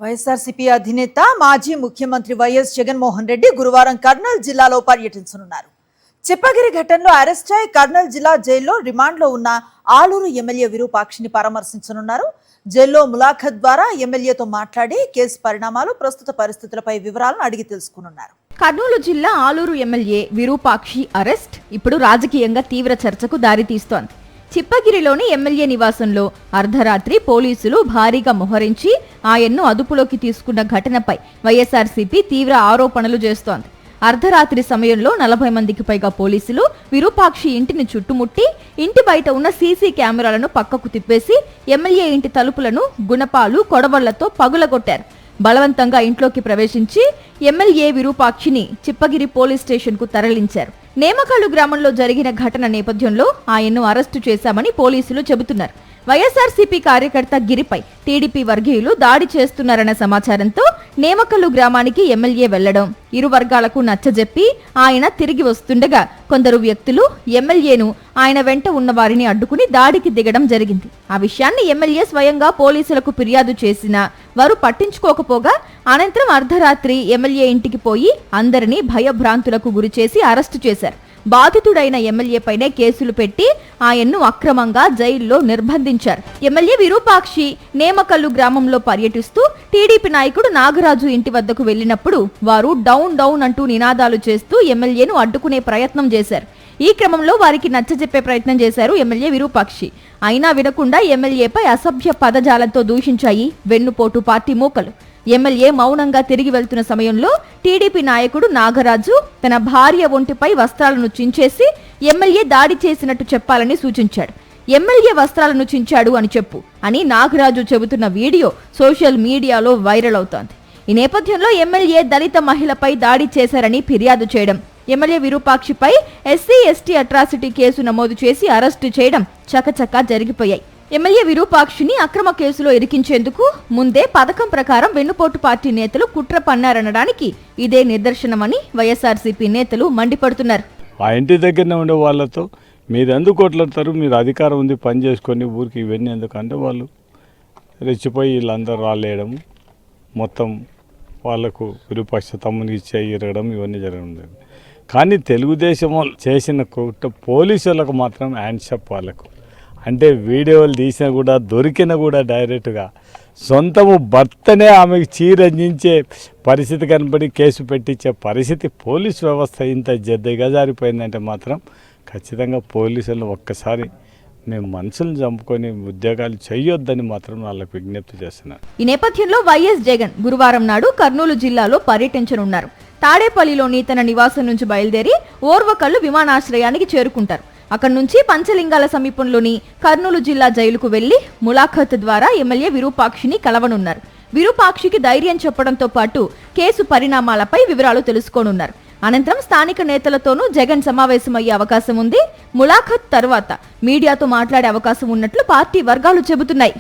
వైఎస్ఆర్సీపీ అధినేత మాజీ ముఖ్యమంత్రి వైఎస్ జగన్మోహన్ రెడ్డి గురువారం కర్నూలు జిల్లాలో పర్యటించనున్నారు. చిప్పగిరి ఘటనలో అరెస్ట్ అయి కర్నూలు జిల్లా జైల్లో రిమాండ్లో ఉన్న ఆలూరు ఎమ్మెల్యే విరూపాక్షిని పరామర్శించనున్నారు. జైల్లో ములాఖత్ ద్వారా ఎమ్మెల్యేతో మాట్లాడి కేసు పరిణామాలు, ప్రస్తుత పరిస్థితులపై వివరాలను అడిగి తెలుసుకున్నారు. కర్నూలు జిల్లా ఆలూరు ఎమ్మెల్యే విరూపాక్షి అరెస్ట్ ఇప్పుడు రాజకీయంగా తీవ్ర చర్చకు దారితీస్తోంది. చిప్పగిరిలోని ఎమ్మెల్యే నివాసంలో అర్ధరాత్రి పోలీసులు భారీగా మోహరించి ఆయన్ను అదుపులోకి తీసుకున్న ఘటనపై వైఎస్ఆర్సీపీ తీవ్ర ఆరోపణలు చేస్తోంది. అర్ధరాత్రి సమయంలో 40 మందికి పైగా పోలీసులు విరూపాక్షి ఇంటిని చుట్టుముట్టి ఇంటి బయట ఉన్న సీసీ కెమెరాలను పక్కకు తిప్పేసి ఎమ్మెల్యే ఇంటి తలుపులను గుణపాలు, కొడవళ్లతో పగులగొట్టారు. బలవంతంగా ఇంట్లోకి ప్రవేశించి ఎమ్మెల్యే విరూపాక్షిని చిప్పగిరి పోలీస్ స్టేషన్ కు తరలించారు. నేమకల్లు గ్రామంలో జరిగిన ఘటన నేపథ్యంలో ఆయన్ను అరెస్టు చేశామని పోలీసులు చెబుతున్నారు. వైఎస్ఆర్సీపీ కార్యకర్త గిరిపై టీడీపీ వర్గీయులు దాడి చేస్తున్నారన్న సమాచారంతో నేమకల్లు గ్రామానికి ఎమ్మెల్యే వెళ్లడం, ఇరు వర్గాలకు నచ్చజెప్పి ఆయన తిరిగి వస్తుండగా కొందరు వ్యక్తులు ఎమ్మెల్యేను ఆయన వెంట ఉన్న వారిని అడ్డుకుని దాడికి దిగడం జరిగింది. ఆ విషయాన్ని ఎమ్మెల్యే స్వయంగా పోలీసులకు ఫిర్యాదు చేసినా వారు పట్టించుకోకపోగా అనంతరం అర్ధరాత్రి ఎమ్మెల్యే ఇంటికి పోయి అందరినీ భయభ్రాంతులకు గురిచేసి అరెస్టు చేశారు. బాధితుడైన ఎమ్మెల్యేపైనే కేసులు పెట్టి ఆయన్ను అక్రమంగా జైల్లో నిర్బంధించారు. ఎమ్మెల్యే విరూపాక్షి నేమకల్లు గ్రామంలో పర్యటిస్తూ టీడీపీ నాయకుడు నాగరాజు ఇంటి వద్దకు వెళ్లినప్పుడు వారు డౌన్ డౌన్ అంటూ నినాదాలు చేస్తూ ఎమ్మెల్యేను అడ్డుకునే ప్రయత్నం చేశారు. ఈ క్రమంలో వారికి నచ్చజెప్పే ప్రయత్నం చేశారు ఎమ్మెల్యే విరూపాక్షి. అయినా వినకుండా ఎమ్మెల్యేపై అసభ్య పదజాలంతో దూషించాయి వెన్నుపోటు పార్టీ మూకలు. ఎమ్మెల్యే మౌనంగా తిరిగి వెళ్తున్న సమయంలో టీడీపీ నాయకుడు నాగరాజు తన భార్య ఒంటిపై వస్త్రాలను చించేసి ఎమ్మెల్యే దాడి చేసినట్టు చెప్పాలని సూచించాడు. ఎమ్మెల్యే వస్త్రాలను చించాడు అని చెప్పు అని నాగరాజు చెబుతున్న వీడియో సోషల్ మీడియాలో వైరల్ అవుతోంది. ఈ నేపథ్యంలో ఎమ్మెల్యే దళిత మహిళపై దాడి చేశారని ఫిర్యాదు చేయడం, ఎమ్మెల్యే విరూపాక్షిపై ఎస్సీ ఎస్టీ అట్రాసిటీ కేసు నమోదు చేసి అరెస్టు చేయడం చకచకా జరిగిపోయాయి. ఎమ్మెల్యే విరూపాక్షిని అక్రమ కేసులో ఇరికించేందుకు ముందే పథకం ప్రకారం వెన్నుపోటు పార్టీ నేతలు కుట్ర పన్నారనడానికి ఇదే నిదర్శనమని వైఎస్ఆర్సీపీ నేతలు మండిపడుతున్నారు. ఆ ఇంటి దగ్గరనే ఉండే వాళ్ళతో మీరు ఎందుకు కొట్లాడతారు, మీరు అధికారం ఉంది పని చేసుకొని ఊరికి ఇవన్నీ ఎందుకంటే వాళ్ళు రెచ్చిపోయి వీళ్ళందరూ రాలేయడం, మొత్తం వాళ్లకు విరూపాక్ష తమ్మునికి చేయడం ఇవన్నీ జరగడం. కానీ తెలుగుదేశం వాళ్ళు చేసిన కుట్ర పోలీసులకు మాత్రం హ్యాండ్షప్ వాళ్ళకు, అంటే వీడియోలు తీసినా కూడా దొరికినా కూడా డైరెక్ట్గా సొంతము భర్తనే ఆమెకు చీరంజించే పరిస్థితి కనపడి కేసు పెట్టించే పరిస్థితి పోలీసు వ్యవస్థ ఇంత దిగజారిపోయిందంటే మాత్రం ఖచ్చితంగా పోలీసులను ఒక్కసారి మేము మనుషులను చంపుకొని ఉద్యోగాలు చేయొద్దని మాత్రం వాళ్ళకు విజ్ఞప్తి చేస్తున్నారు. ఈ నేపథ్యంలో వైఎస్ జగన్ గురువారం నాడు కర్నూలు జిల్లాలో పర్యటించనున్నారు. తాడేపల్లిలోని తన నివాసం నుంచి బయలుదేరి ఓర్వకల్లు విమానాశ్రయానికి చేరుకుంటారు. అక్కడి నుంచి పంచలింగాల సమీపంలోని కర్నూలు జిల్లా జైలుకు వెళ్లి ములాఖత్ ద్వారా ఎమ్మెల్యే విరూపాక్షిని కలవనున్నారు. విరూపాక్షికి ధైర్యం చెప్పడంతో పాటు కేసు పరిణామాలపై వివరాలు తెలుసుకోనున్నారు. అనంతరం స్థానిక నేతలతోనూ జగన్ సమావేశమయ్యే అవకాశం ఉంది. ములాఖత్ తర్వాత మీడియాతో మాట్లాడే అవకాశం ఉన్నట్లు పార్టీ వర్గాలు చెబుతున్నాయి.